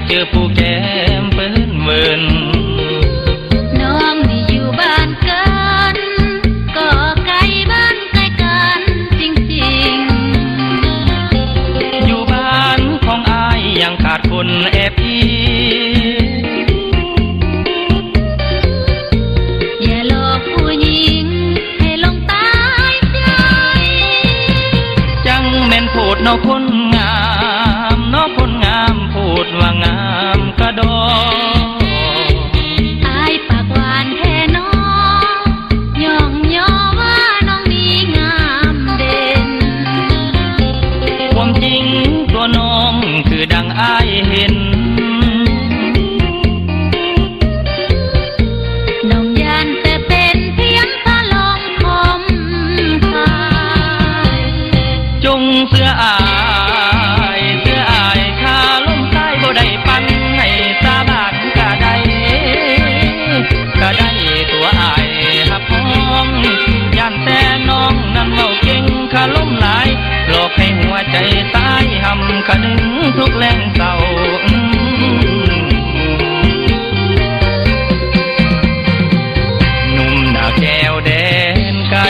เจอผู้แก้มเปิ้นเวินน้องนี่อยู่บ้านกันก็ไกลบ้านไกลกันจริงๆอยู่บ้านของอายยังขาดคนแอบอีอย่าหลอกผู้หญิงให้ลงตายใจจังแม่นโพดนอกคนงามนอกคนงามพูดว่างามกระดออายปากหวานแท้น้องย่องย่อว่าน้องนี้งามเด่นความจริงตัวน้องคือดังอายเห็นน้องยานแต่เป็นเพียงพะลมคมคายจงเสื้ออายข้าลมใต้บ่ได้ปันให้สาบานก็ได้ตัวอายหับห้องย่านแต่น้องนั้นเว้าเก่งข้าลมหลายหลอกให้หัวใจตายหำขะนึงทุกแรงเศร้าหนุ่มหน้าแก้วแดนไกล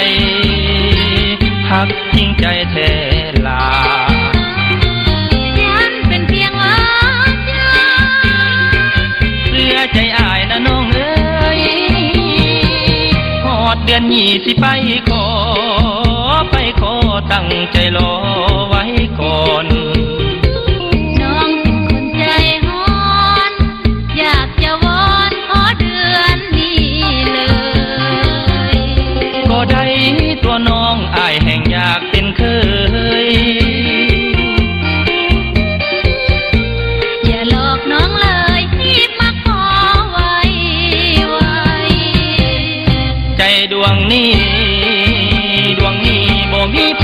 หักจริงใจแท้ลายันเป็นเพียงว่าเสื้อใจอายนะน้องเอ้ยฮอดเดือนนี้สิไปขอตั้งใจรอไว้ก่อนน้องเป็นคนใจฮ้อนอยากจะวอนขอเดือนนี้เลยก็ได้ตัวน้องอายแห่งอยากเป็นเคยอย่าหลอกน้องเลยรีบมาขอไว้ใจดวงนี้บ่มีไผ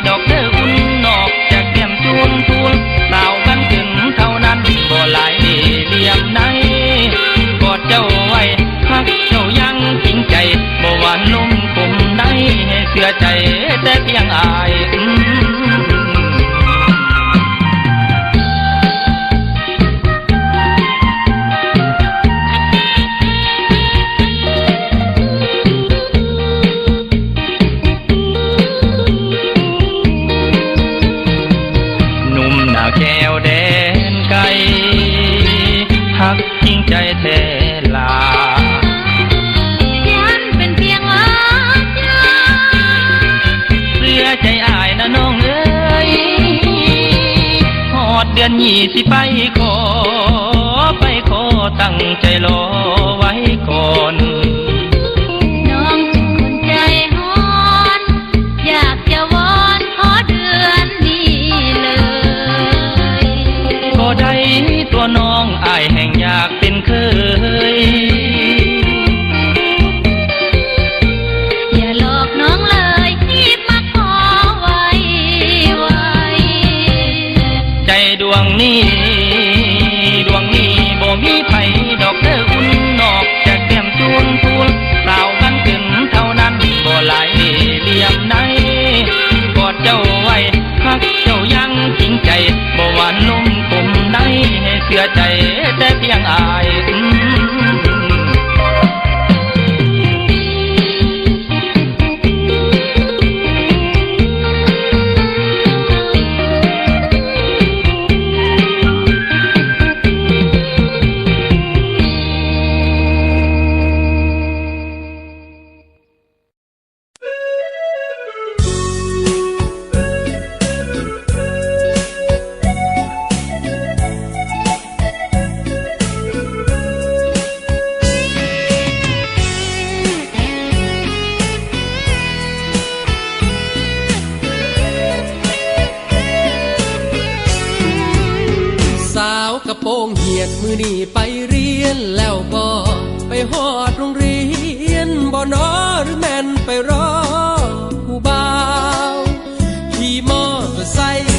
ดอกเด้ออุ่นนอกจากแก้มจูนพูนสาวกันขึ้นเท่านั้นบ่หลายเหลี่ยมไหนกอดเจ้าไว้ฮักเจ้ายังจริงใจบ่หวานลุ่มคุมใดให้เชื่อใจแต่เพียงอายแก้วแดนไกลหักจริงใจแท้ลายันเป็นเพียงว่าเสื้อใจอายนะน้องเอ้ยฮอดเดือนนี้สิไปขอตั้งใจรอไว้ก่อนน้องเป็นคนใจฮ้อนอยากจะวอนขอเดือนนี้เลยก็ได้ตัวน้องอายแห่งอยากเป็นเคยอย่าหลอกน้องเลยรีบมาขอไว้ใจดวงนี้บ่มีไผดอกเด้ออุ่นนอกจากแก้มจูนพูนสาวกันขึ้นเท่านั้นบ่หลายเหลี่ยมไหนกอดเจ้าไว้ฮักเจ้ายังจริงใจบ่หวานลุ่มคุมใดให้เชื่อใจแต่เพียงอายกระโปรงเหียดมือนี่ไปเรียนแล้วบ่ไปฮอดโรงเรียนบ่นอหรือแม่นไปรอผู้บ่าวขี่มอเตอร์ไซค์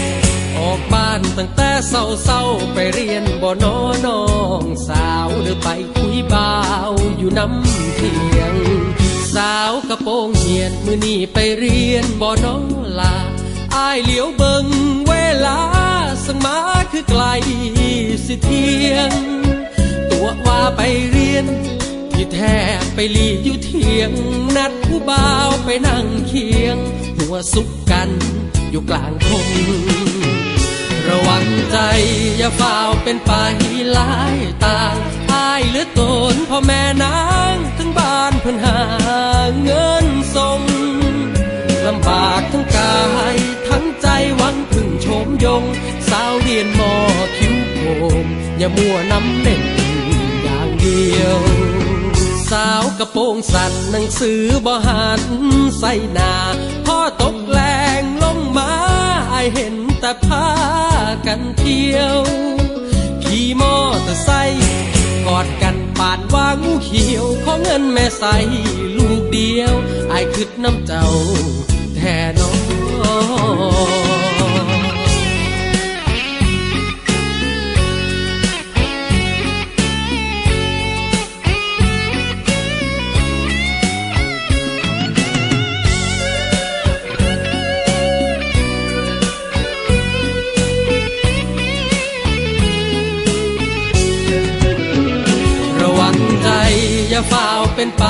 ออกบ้านตั้งแต่เช้าไปเรียนบ่นอน้องสาวเดินไปคุยบ่าวอยู่น้ำเที่ยงสาวกระโปรงเหียดมือนี่ไปเรียนบ่นอลาอ้ายเหลียวเบิ่งเวลาส สังมาคือไกลสิเทียง ตัวว่าไปเรียนที่แท้ไปลีอยู่เทียง นัดผู้บ่าวไปนั่งเคียง หัวสุกกันอยู่กลางทงระวังใจอย่าฝ่าวเป็นไปหลายต่างอายเหลือตนพ่อแม่นางทั้งบ้านเพิ่นหาเงินส่งลำบากทั้งกายทั้งใจหวังพึ่งโฉมยงสาวเรียนมอคิ้วโคมอย่ามัวน้ำเล่นอย่างเดียวสาวกระโปรงสั้นหนังสือบ่หันใส่หน้าพ่อตกแรงลงมาอายเห็นแต่พากันเที่ยวขี่มอเตอร์ไซค์กอดกันปาดว่างูเขียวขอเงินแม่ใส่ลูกเดียวอายคิดน้ำเจ้าแท่น้องอย่าฝ่าวเป็นไป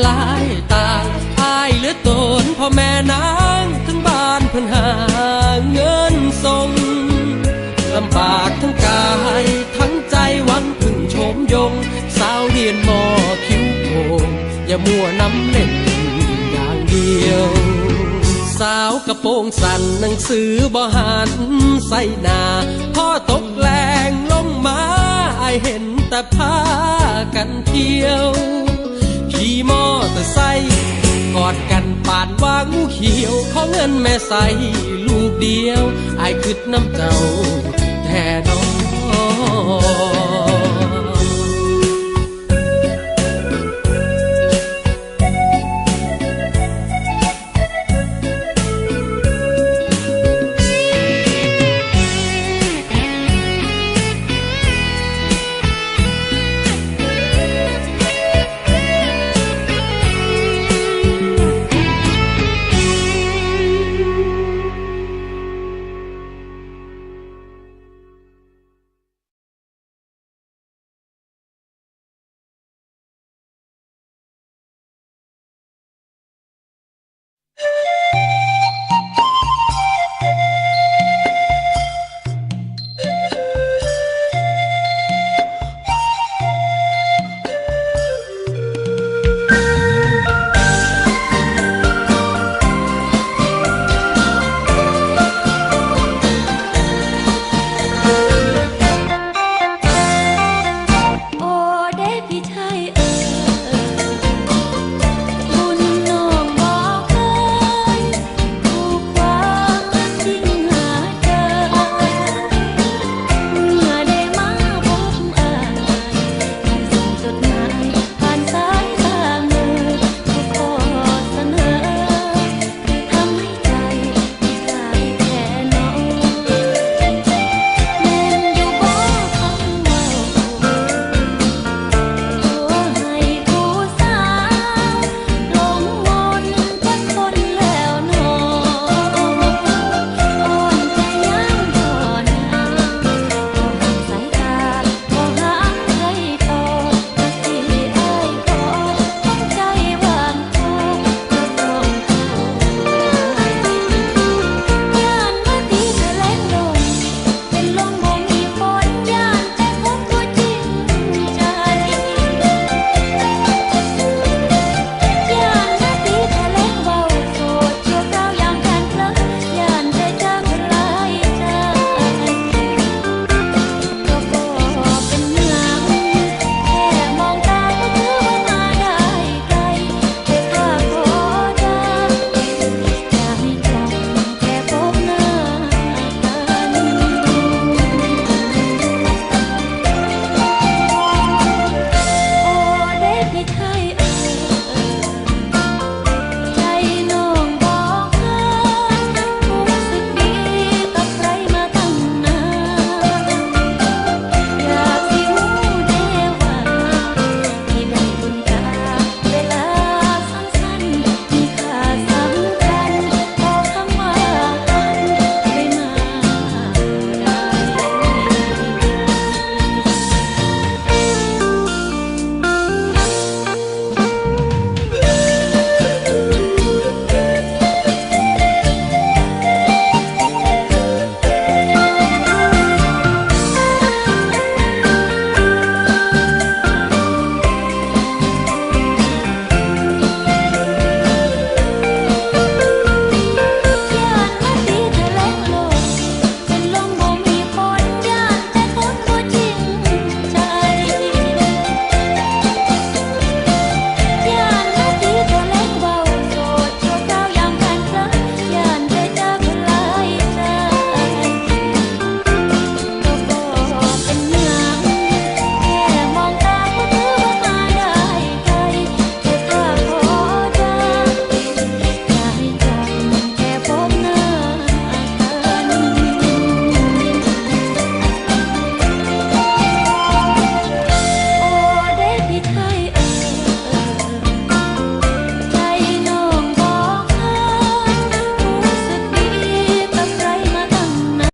หลายต่างอายเหลือตนพ่อแม่นางทั้งบ้านเพิ่นหาเงินส่งลำบากทั้งกายทั้งใจหวังพึ่งโฉมยงสาวเรียนมอคิ้วโคมอย่ามัวน้ำเล่นอย่างเดียวสาวกระโปรงสั้นหนังสือบ่หันใส่หน้าพ่อตกแรงลงมาอายเห็นแต่พากันเที่ยวขี่มอเตอร์ไซค์กอดกันปาดว่างูเขียวขอเงินแม่ใส่ลูกเดียวอายคิดน้ำเจ้าแท่น้อง